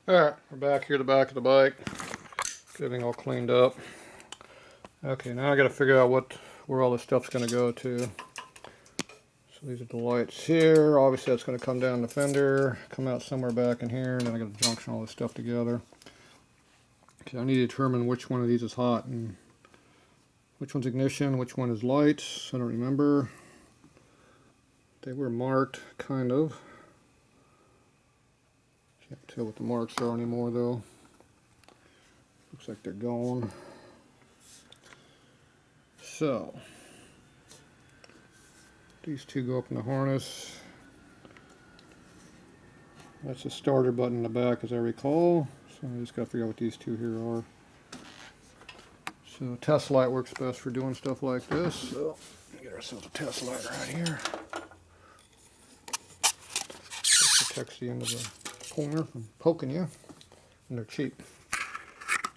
Alright, we're back here at the back of the bike. Get everything all cleaned up. Okay, now I gotta figure out where all this stuff's gonna go to. So these are the lights here. Obviously that's gonna come down the fender, come out somewhere back in here, and then I gotta junction all this stuff together. Okay, I need to determine which one of these is hot and which one's ignition, which one is lights. I don't remember. They were marked, kind of. Can't tell what the marks are anymore though. Looks like they're gone. So, these two go up in the harness. That's the starter button in the back, as I recall. So I just got to figure out what these two here are. So test light works best for doing stuff like this. So get ourselves a test light right here. That protects the end of the pointer from poking you, and they're cheap.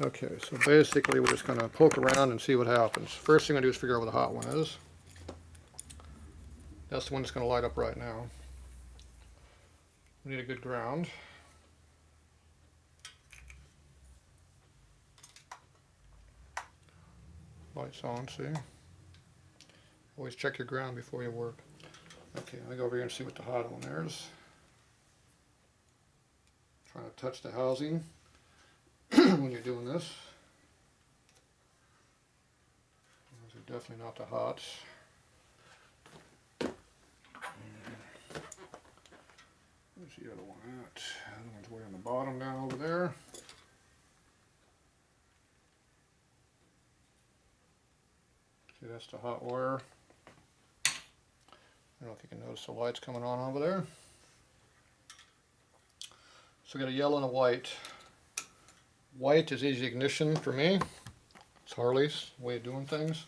Okay, so basically we're just going to poke around and see what happens. First thing I'm going to do is figure out what the hot one is. That's the one that's going to light up right now. We need a good ground. Lights on, see? Always check your ground before you work. Okay, let me go over here and see what the hot one is. Trying to touch the housing when you're doing this. Those are definitely not the hots. Where's the other one at? The other one's way on the bottom down over there. See, that's the hot wire. I don't know if you can notice the lights coming on over there. So we got a yellow and a white. White is easy ignition for me. It's Harley's way of doing things.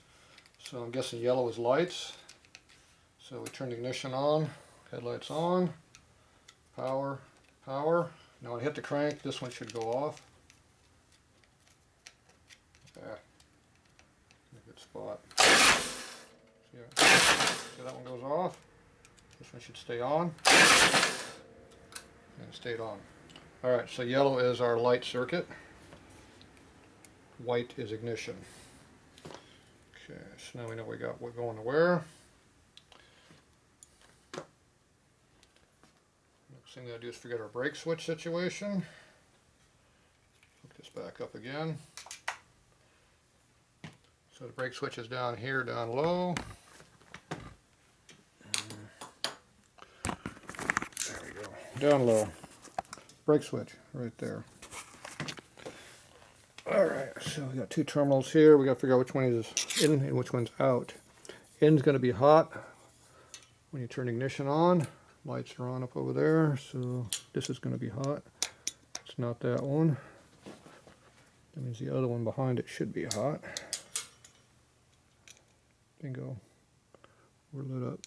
So I'm guessing yellow is lights. So we turn the ignition on, headlights on, power, power. Now when I hit the crank, this one should go off. Yeah, a good spot. See that one goes off. This one should stay on. And it stayed on. Alright, so yellow is our light circuit. White is ignition. Okay, so now we know we got what going to where. Next thing we gotta do is figure out our brake switch situation. Hook this back up again. So the brake switch is down here, down low. There we go. Down low. Brake switch right there. Alright, so we got two terminals here. We got to figure out which one is in and which one's out. In's going to be hot when you turn ignition on. Lights are on up over there, so this is going to be hot. It's not that one. That means the other one behind it should be hot. Bingo. We're lit up.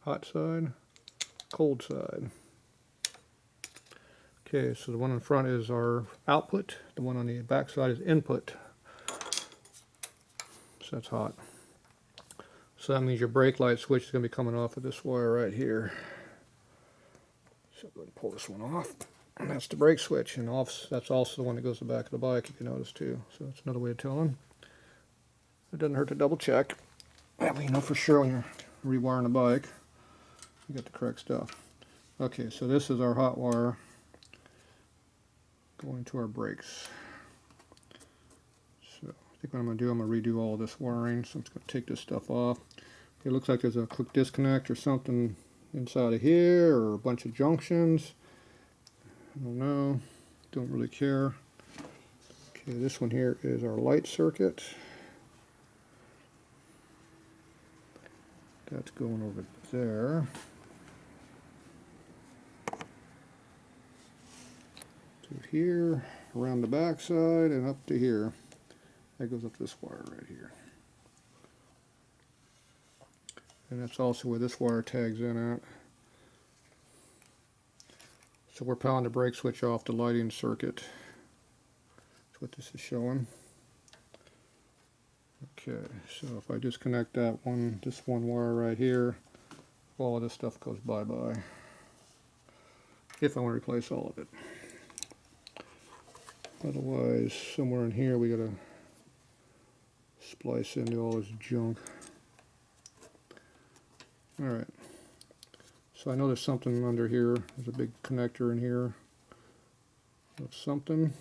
Hot side, cold side. Okay, so the one in front is our output. The one on the back side is input. So that's hot. So that means your brake light switch is going to be coming off of this wire right here. So go ahead and pull this one off. And that's the brake switch. And off, that's also the one that goes to the back of the bike, if you notice too. So that's another way of telling. It doesn't hurt to double check. That way you know for sure when you're rewiring the bike, you got the correct stuff. Okay, so this is our hot wire going to our brakes. So I think what I'm going to do, I'm going to redo all this wiring. So I'm just going to take this stuff off. It looks like there's a quick disconnect or something inside of here, or a bunch of junctions. I don't know. Don't really care. Okay, this one here is our light circuit. That's going over there. To here, around the back side, and up to here. That goes up this wire right here. And that's also where this wire tags in at. So we're powering the brake switch off the lighting circuit. That's what this is showing. Okay, so if I disconnect that one, this one wire right here, all of this stuff goes bye-bye. If I want to replace all of it. Otherwise, somewhere in here we gotta splice into all this junk. Alright. So I know there's something under here. There's a big connector in here of something.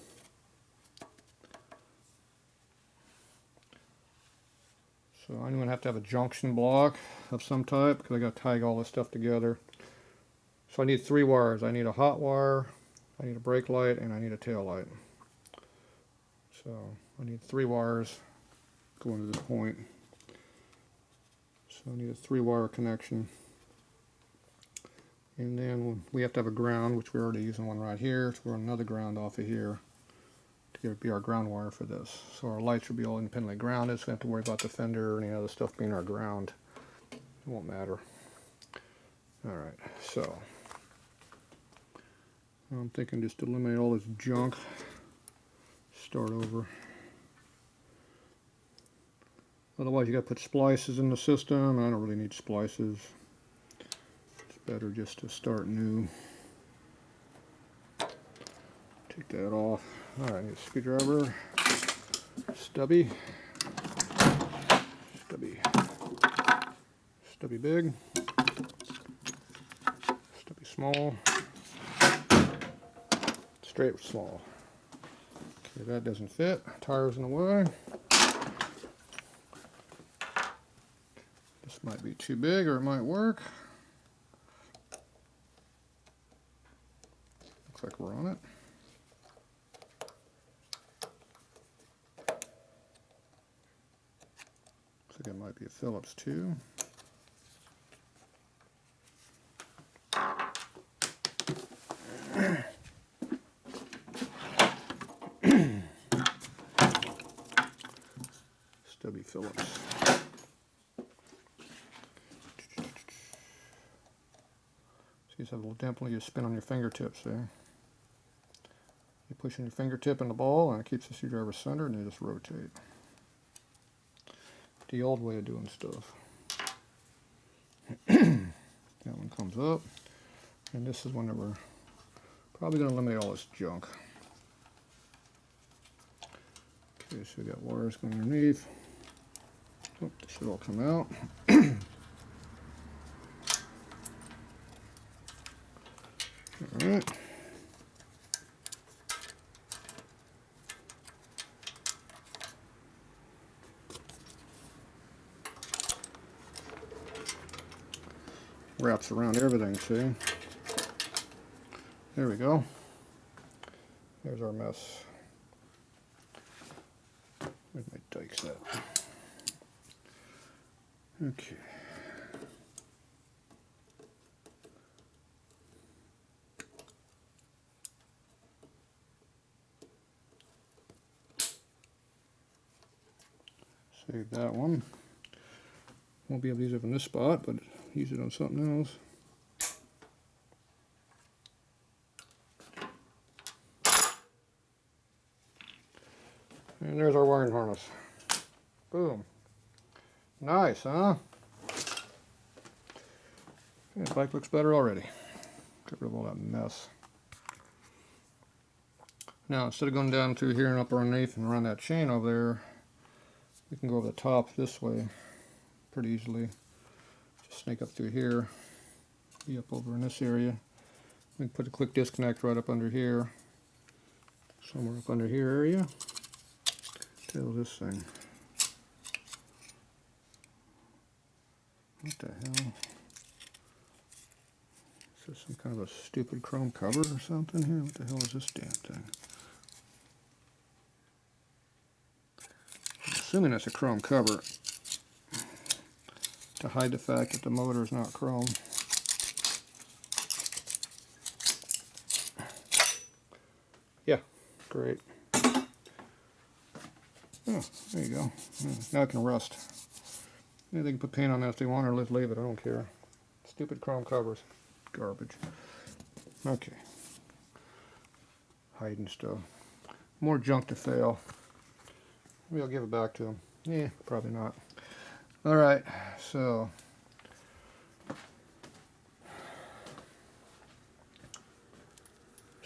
So I'm going to have a junction block of some type because I got to tie all this stuff together. So I need 3 wires. I need a hot wire, I need a brake light, and I need a tail light. So I need 3 wires going to this point. So I need a 3-wire connection. And then we have to have a ground, which we're already using one right here. So we're on another ground off of here to be our ground wire for this. So our lights will be all independently grounded, so we don't have to worry about the fender or any other stuff being our ground. It won't matter. Alright, so I'm thinking just eliminate all this junk. Start over. Otherwise you got to put splices in the system, and I don't really need splices. It's better just to start new. Take that off. Alright, need a screwdriver. Stubby big, stubby small, straight small. Okay, that doesn't fit. Tire's in the way. This might be too big, or it might work. Looks like we're on it. Looks like it might be a Phillips too. Stubby Phillips. So you just have a little dimple you spin on your fingertips there. You push in your fingertip in the ball and it keeps the screwdriver centered, and you just rotate. The old way of doing stuff. That one comes up, and this is one that we're probably going to eliminate all this junk. Okay, so we got wires going underneath. Oh, this should all come out. Alright. Wraps around everything, see? There we go. There's our mess. Where's my dikes at? Okay. Save that one. Won't be able to use it from this spot, but use it on something else. And there's our wiring harness. Boom. Nice, huh? Yeah, the bike looks better already. Get rid of all that mess. Now, instead of going down through here and up underneath and around that chain over there, we can go over the top this way pretty easily. Just snake up through here, be up over in this area. We can put a quick disconnect right up under here, somewhere up under here area. Tail this thing. What the hell? Is this some kind of a stupid chrome cover or something here? What the hell is this damn thing? I'm assuming that's a chrome cover to hide the fact that the motor is not chrome. Yeah, great. Oh, there you go. Now it can rust. Yeah, they can put paint on that if they want, or let's leave it. I don't care. Stupid chrome covers. Garbage. Okay. Hiding stuff. More junk to fail. Maybe I'll give it back to them. Yeah, probably not. Alright, so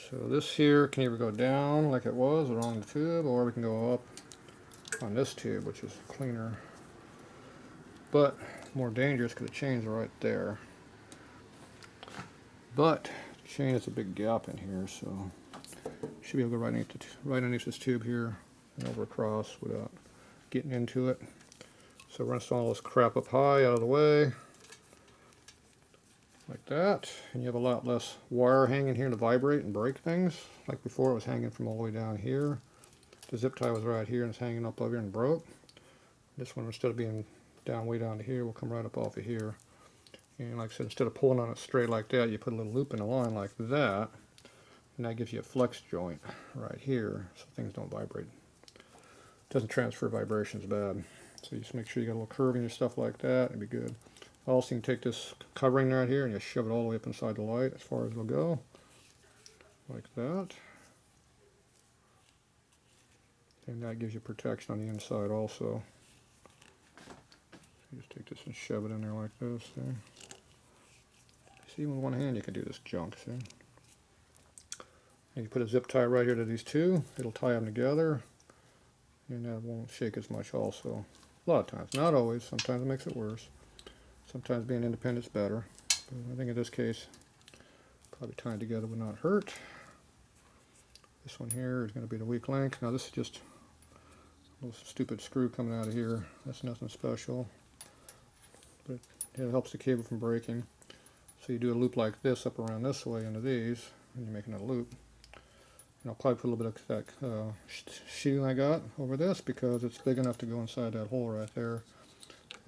So this here can either go down like it was along the tube, or we can go up on this tube, which is cleaner, but more dangerous because the chains are right there. But the chain has a big gap in here, so should be able to go right underneath this tube here and over across without getting into it. So we're installing all this crap up high, out of the way, like that, and you have a lot less wire hanging here to vibrate and break things. Like before, it was hanging from all the way down here. The zip tie was right here and it's hanging up over here and broke. This one, instead of being way down to here, will come right up off of here. And like I said, instead of pulling on it straight like that, you put a little loop in the line like that, and that gives you a flex joint right here, so things don't vibrate. It doesn't transfer vibrations bad. So you just make sure you got a little curve in your stuff like that, it'd be good. Also, you can take this covering right here and you shove it all the way up inside the light as far as it'll go, like that. And that gives you protection on the inside also. So you just take this and shove it in there like this. See, with one hand you can do this junk, see? And you put a zip tie right here to these two, it'll tie them together, and that won't shake as much also. A lot of times, not always, sometimes it makes it worse. Sometimes being independent is better. But I think in this case, probably tying together would not hurt. This one here is going to be the weak link. Now this is just a little stupid screw coming out of here. That's nothing special. But it helps the cable from breaking. So you do a loop like this up around this way into these, and you're making a loop. And I'll probably put a little bit of that sheeting I got over this because it's big enough to go inside that hole right there.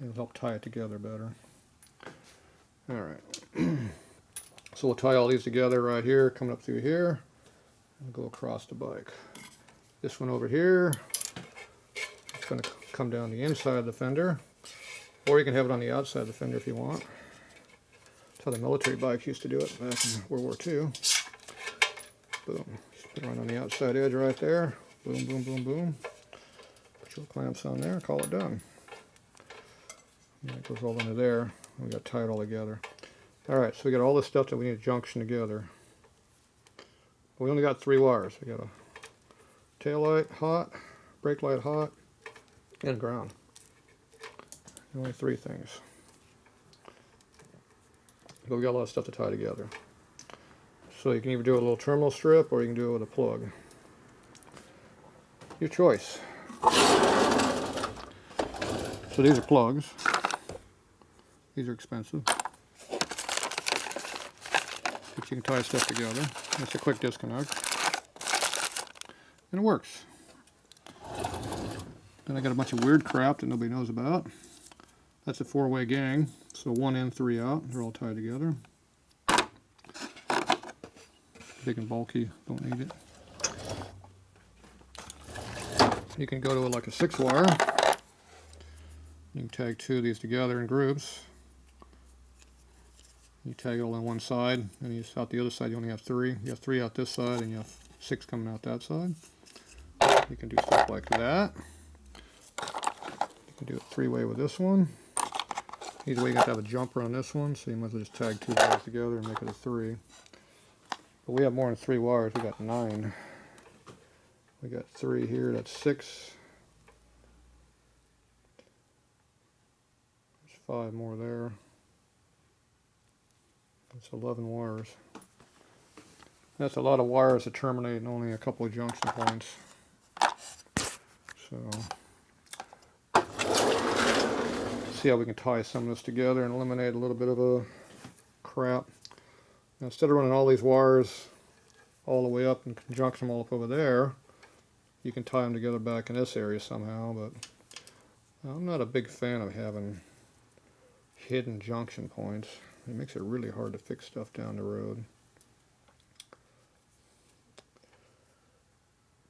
It'll help tie it together better. Alright, so we'll tie all these together right here, coming up through here, and go across the bike. This one over here, it's going to come down the inside of the fender, or you can have it on the outside of the fender if you want. That's how the military bikes used to do it back in World War II. Boom, just put it right on the outside edge right there, boom, boom, boom, boom. Put your clamps on there, call it done. And that goes all into there, and we got to tie it all together. Alright, so we got all this stuff that we need to junction together. But we only got 3 wires. We got a tail light hot, brake light hot, and ground. Only 3 things. But we got a lot of stuff to tie together. So you can either do a little terminal strip or you can do it with a plug. Your choice. So these are plugs. These are expensive. But you can tie stuff together. It's a quick disconnect. And it works. Then I got a bunch of weird crap that nobody knows about. That's a 4-way gang. So 1 in, 3 out. They're all tied together. Big and bulky, don't need it. You can go to like a 6-wire. You can tag 2 of these together in groups. You tag it all on one side, and you out the other side you only have 3. You have 3 out this side, and you have 6 coming out that side. You can do stuff like that. You can do a 3-way with this one. Either way, you have to have a jumper on this one, so you might as well just tag 2 wires together and make it a 3. But we have more than 3 wires. We got 9. We got 3 here. That's 6. There's 5 more there. That's 11 wires. That's a lot of wires to terminate in only a couple of junction points. So, see how we can tie some of this together and eliminate a little bit of a crap. Now, instead of running all these wires all the way up and junction them all up over there, you can tie them together back in this area somehow, but I'm not a big fan of having hidden junction points. It makes it really hard to fix stuff down the road.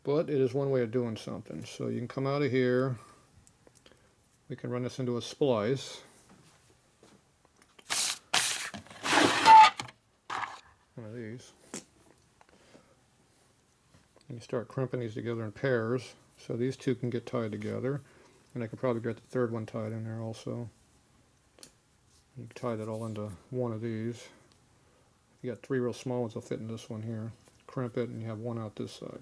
But it is one way of doing something. So you can come out of here. We can run this into a splice. One of these. And you start crimping these together in pairs. So these 2 can get tied together. And I can probably get the 3rd one tied in there also. You can tie that all into one of these. You got 3 real small ones that'll fit in this one here. crimp it, and you have one out this side.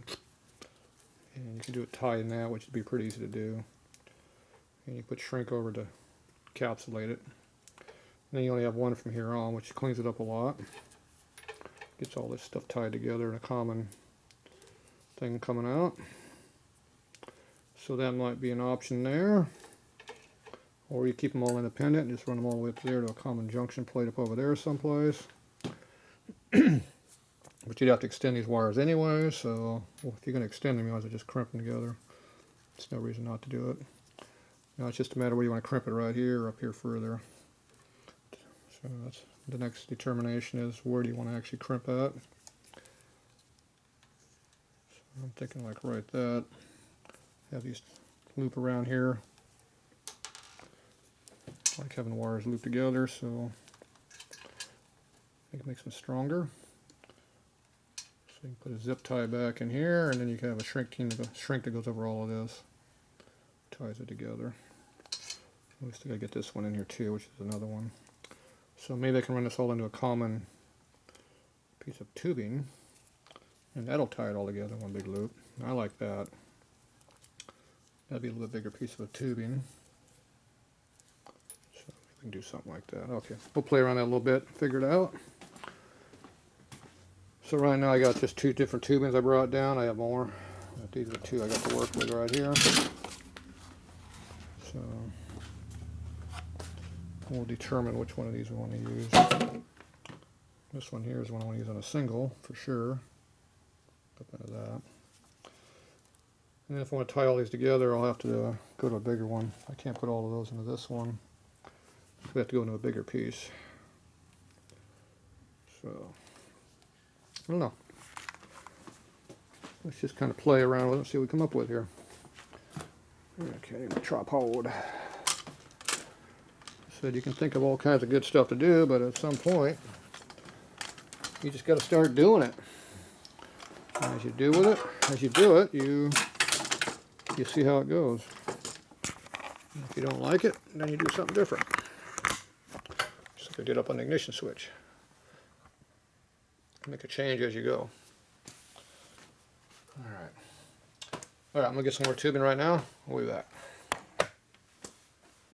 And you can do it tying that, which would be pretty easy to do. And you put shrink over to encapsulate it. And then you only have one from here on, which cleans it up a lot. Gets all this stuff tied together in a common thing coming out. So that might be an option there. Or you keep them all independent and just run them all the way up there to a common junction plate up over there someplace. But you'd have to extend these wires anyway, so well, if you're going to extend them, you might as well just crimp them together. There's no reason not to do it. Now it's just a matter of where you want to crimp it, right here or up here further. So that's the next determination, is where do you want to actually crimp at. So I'm thinking like right that. Have these loop around here. I like having wires looped together, so I think it makes them stronger. So you can put a zip tie back in here, and then you can have a shrink that goes over all of this. Ties it together. We still gotta get this one in here too, which is another one. So maybe I can run this all into a common piece of tubing, and that'll tie it all together in one big loop. I like that. That'd be a little bit bigger piece of tubing. So we can do something like that. Okay, we'll play around that a little bit, figure it out. So right now I got just two different tubings I brought down. I have more. But these are the two I got to work with right here. So we'll determine which one of these we want to use. This one here is one I want to use on a single for sure. Up into that. And then if I want to tie all these together, I'll have to go to a bigger one. I can't put all of those into this one. So we have to go into a bigger piece. So I don't know. Let's just kind of play around with it and see what we come up with here. Okay, my tripod. Said you can think of all kinds of good stuff to do, but at some point, you just got to start doing it. And as you do it, you see how it goes. And if you don't like it, then you do something different. Just like I did up on the ignition switch. Make a change as you go. Alright, I'm going to get some more tubing right now. We'll be back.